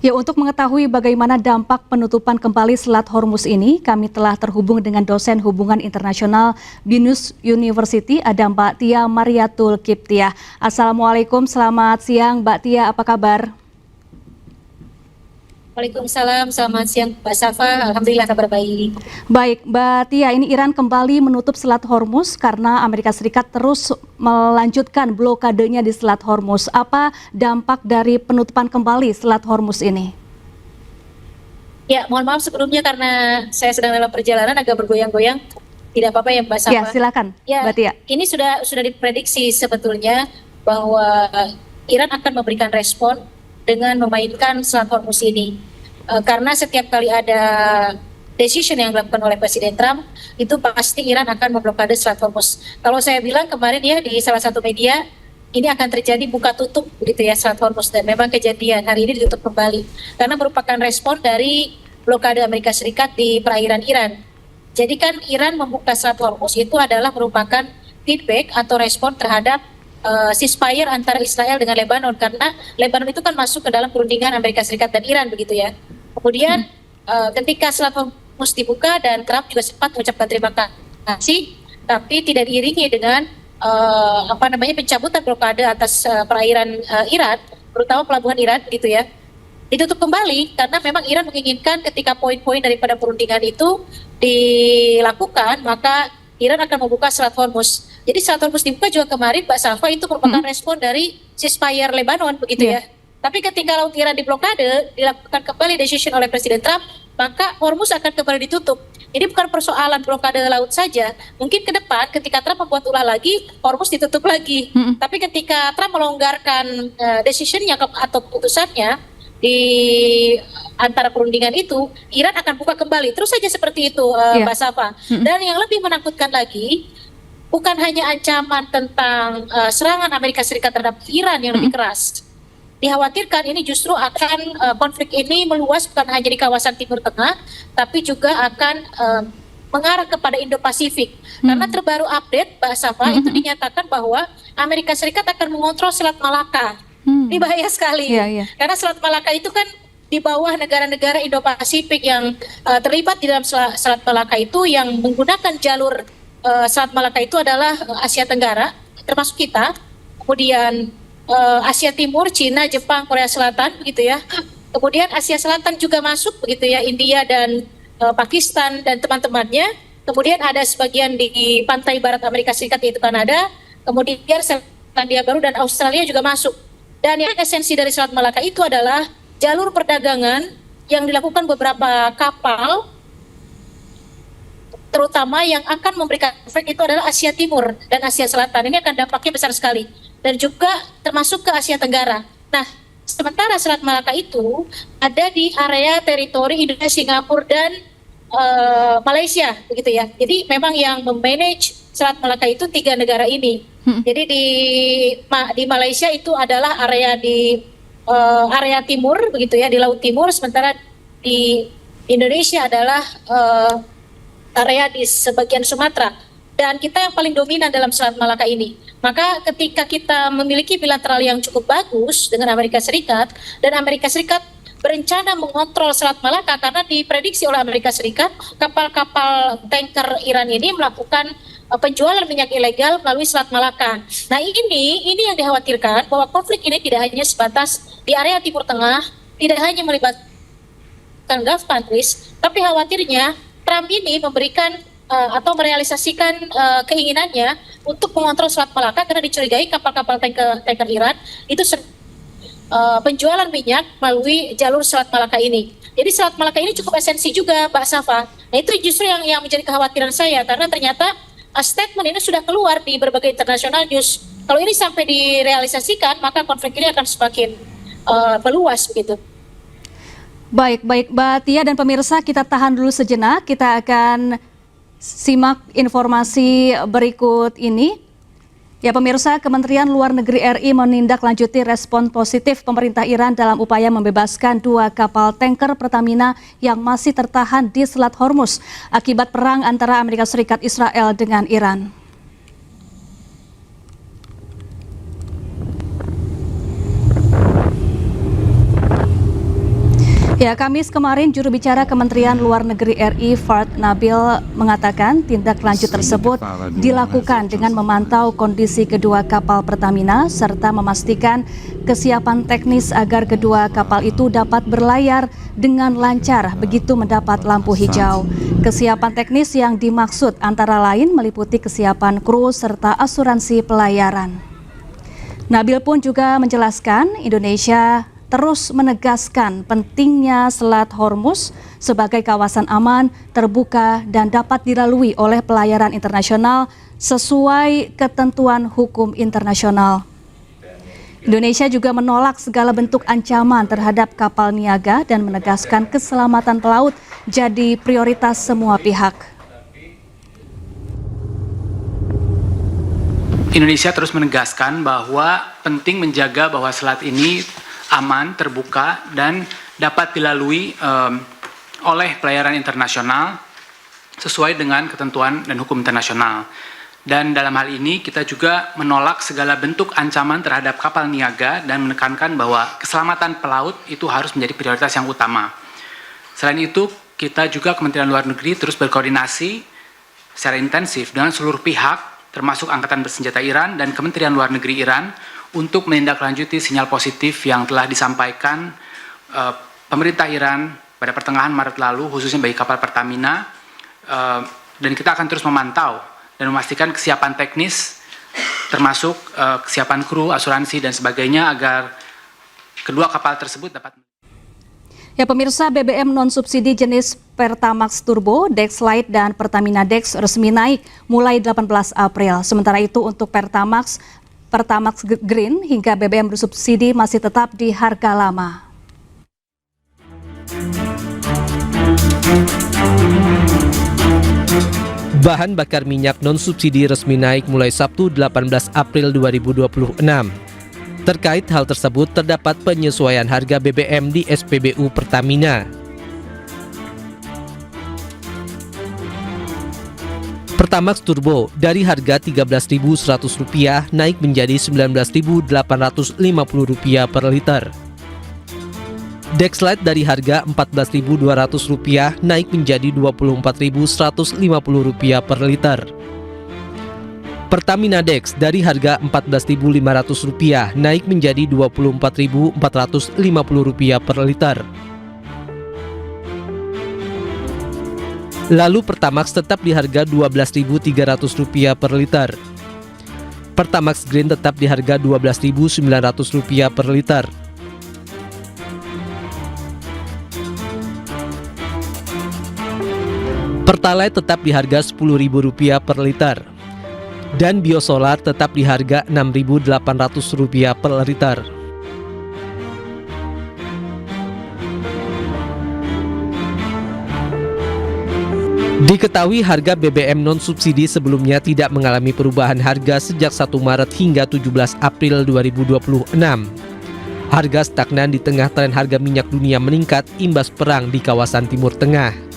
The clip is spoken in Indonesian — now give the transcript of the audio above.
Ya, untuk mengetahui bagaimana dampak penutupan kembali Selat Hormuz ini, kami telah terhubung dengan dosen hubungan internasional BINUS University, ada Mbak Tia Mariatul Kiptiah. Assalamualaikum, selamat siang Mbak Tia, apa kabar? Waalaikumsalam, selamat siang Mbak Safa, alhamdulillah kabar baik. Baik, Mbak Tia, ini Iran kembali menutup Selat Hormuz karena Amerika Serikat terus melanjutkan blokadenya di Selat Hormuz. Apa dampak dari penutupan kembali Selat Hormuz ini? Ya, mohon maaf sebelumnya karena saya sedang dalam perjalanan agak bergoyang-goyang. Tidak apa-apa ya Mbak Safa? Ya, silakan ya, Mbak Tia. Ini sudah diprediksi sebetulnya bahwa Iran akan memberikan respon dengan memainkan Selat Hormuz ini. Karena setiap kali ada decision yang dilakukan oleh Presiden Trump, itu pasti Iran akan memblokade Selat Hormuz. Kalau saya bilang kemarin ya di salah satu media, ini akan terjadi buka tutup gitu ya Selat Hormuz, dan memang kejadian hari ini ditutup kembali. Karena merupakan respon dari blokade Amerika Serikat di perairan Iran. Jadi kan Iran membuka Selat Hormuz itu adalah merupakan feedback atau respon terhadap ceasefire antara Israel dengan Lebanon, karena Lebanon itu kan masuk ke dalam perundingan Amerika Serikat dan Iran begitu ya. Kemudian ketika Selat Hormuz dibuka dan Trump juga sempat mengucapkan terima kasih, tapi tidak diiringi dengan pencabutan blokade atas perairan Iran, terutama pelabuhan Iran gitu ya. Ditutup kembali karena memang Iran menginginkan ketika poin-poin daripada perundingan itu dilakukan, maka Iran akan membuka Selat Hormuz. Jadi Selat Hormuz dibuka juga kemarin, Mbak Safa, itu merupakan respon dari ceasefire Lebanon begitu ya. Tapi ketika Laut Iran diblokade, dilakukan kembali decision oleh Presiden Trump, maka Hormuz akan kembali ditutup. Ini bukan persoalan blokade laut saja. Mungkin ke depan ketika Trump membuat ulah lagi, Hormuz ditutup lagi. Tapi ketika Trump melonggarkan decisionnya atau keputusannya di antara perundingan itu, Iran akan buka kembali. Terus saja seperti itu, Mbak Safa. Dan yang lebih menakutkan lagi, bukan hanya ancaman tentang serangan Amerika Serikat terhadap Iran yang lebih keras. Dikhawatirkan ini justru akan konflik ini meluas bukan hanya di kawasan Timur Tengah, tapi juga akan mengarah kepada Indo-Pasifik. Karena terbaru update, Mbak Safa, itu dinyatakan bahwa Amerika Serikat akan mengontrol Selat Malaka. Ini bahaya sekali, karena Selat Malaka itu kan di bawah negara-negara Indo-Pasifik yang terlibat di dalam Selat Malaka itu, yang menggunakan jalur Selat Malaka itu adalah Asia Tenggara, termasuk kita, kemudian Asia Timur, Cina, Jepang, Korea Selatan begitu ya. Kemudian Asia Selatan juga masuk begitu ya, India dan Pakistan dan teman-temannya. Kemudian ada sebagian di pantai barat Amerika Serikat yaitu Kanada. Kemudian Selandia Baru dan Australia juga masuk. Dan yang esensi dari Selat Malaka itu adalah jalur perdagangan yang dilakukan beberapa kapal, terutama yang akan memberikan efek itu adalah Asia Timur dan Asia Selatan. Ini akan dampaknya besar sekali. Dan juga termasuk ke Asia Tenggara. Nah, sementara Selat Malaka itu ada di area teritori Indonesia, Singapura, dan Malaysia, begitu ya. Jadi memang yang memanage Selat Malaka itu 3 negara ini. Jadi di Malaysia itu adalah area di area timur, begitu ya, di Laut Timur. Sementara di Indonesia adalah area di sebagian Sumatera. Dan kita yang paling dominan dalam Selat Malaka ini. Maka ketika kita memiliki bilateral yang cukup bagus dengan Amerika Serikat, dan Amerika Serikat berencana mengontrol Selat Malaka karena diprediksi oleh Amerika Serikat, kapal-kapal tanker Iran ini melakukan penjualan minyak ilegal melalui Selat Malaka. Nah ini yang dikhawatirkan, bahwa konflik ini tidak hanya sebatas di area Timur Tengah, tidak hanya melibatkan Gulf countries, tapi khawatirnya Trump ini memberikan atau merealisasikan keinginannya untuk mengontrol Selat Malaka karena dicurigai kapal-kapal tanker Iran itu penjualan minyak melalui jalur Selat Malaka ini. Jadi Selat Malaka ini cukup esensi juga, Mbak Safa. Nah itu justru yang menjadi kekhawatiran saya, karena ternyata statement ini sudah keluar di berbagai international news. Kalau ini sampai direalisasikan, maka konflik ini akan semakin meluas begitu. Baik Mbak Tia dan pemirsa, kita tahan dulu sejenak. Kita akan simak informasi berikut ini. Ya pemirsa, Kementerian Luar Negeri RI menindaklanjuti respon positif pemerintah Iran dalam upaya membebaskan 2 kapal tanker Pertamina yang masih tertahan di Selat Hormuz akibat perang antara Amerika Serikat Israel dengan Iran. Ya, Kamis kemarin juru bicara Kementerian Luar Negeri RI Fard Nabil mengatakan tindak lanjut tersebut dilakukan dengan memantau kondisi kedua kapal Pertamina serta memastikan kesiapan teknis agar kedua kapal itu dapat berlayar dengan lancar begitu mendapat lampu hijau. Kesiapan teknis yang dimaksud antara lain meliputi kesiapan kru serta asuransi pelayaran. Nabil pun juga menjelaskan Indonesia terus menegaskan pentingnya Selat Hormuz sebagai kawasan aman, terbuka, dan dapat dilalui oleh pelayaran internasional sesuai ketentuan hukum internasional. Indonesia juga menolak segala bentuk ancaman terhadap kapal niaga dan menegaskan keselamatan pelaut jadi prioritas semua pihak. Indonesia terus menegaskan bahwa penting menjaga bahwa selat ini aman, terbuka, dan dapat dilalui oleh pelayaran internasional sesuai dengan ketentuan dan hukum internasional. Dan dalam hal ini kita juga menolak segala bentuk ancaman terhadap kapal niaga dan menekankan bahwa keselamatan pelaut itu harus menjadi prioritas yang utama. Selain itu, kita juga Kementerian Luar Negeri terus berkoordinasi secara intensif dengan seluruh pihak, termasuk Angkatan Bersenjata Iran dan Kementerian Luar Negeri Iran, untuk menindaklanjuti sinyal positif yang telah disampaikan pemerintah Iran pada pertengahan Maret lalu, khususnya bagi kapal Pertamina, dan kita akan terus memantau dan memastikan kesiapan teknis, termasuk kesiapan kru, asuransi, dan sebagainya agar kedua kapal tersebut dapat. Ya, pemirsa, BBM non-subsidi jenis Pertamax Turbo, Dexlite, dan Pertamina Dex resmi naik mulai 18 April. Sementara itu untuk Pertamax Green hingga BBM bersubsidi masih tetap di harga lama. Bahan bakar minyak non-subsidi resmi naik mulai Sabtu 18 April 2026. Terkait hal tersebut terdapat penyesuaian harga BBM di SPBU Pertamina. Pertamax Turbo dari harga Rp13.100 naik menjadi Rp19.850 per liter. Dexlite dari harga Rp14.200 naik menjadi Rp24.150 per liter. Pertamina Dex dari harga Rp14.500 naik menjadi Rp24.450 per liter. Lalu Pertamax tetap di harga Rp12.300 per liter. Pertamax Green tetap di harga Rp12.900 per liter. Pertalite tetap di harga Rp10.000 per liter. Dan biosolar tetap di harga Rp6.800 per liter. Diketahui harga BBM non-subsidi sebelumnya tidak mengalami perubahan harga sejak 1 Maret hingga 17 April 2026. Harga stagnan di tengah tren harga minyak dunia meningkat imbas perang di kawasan Timur Tengah.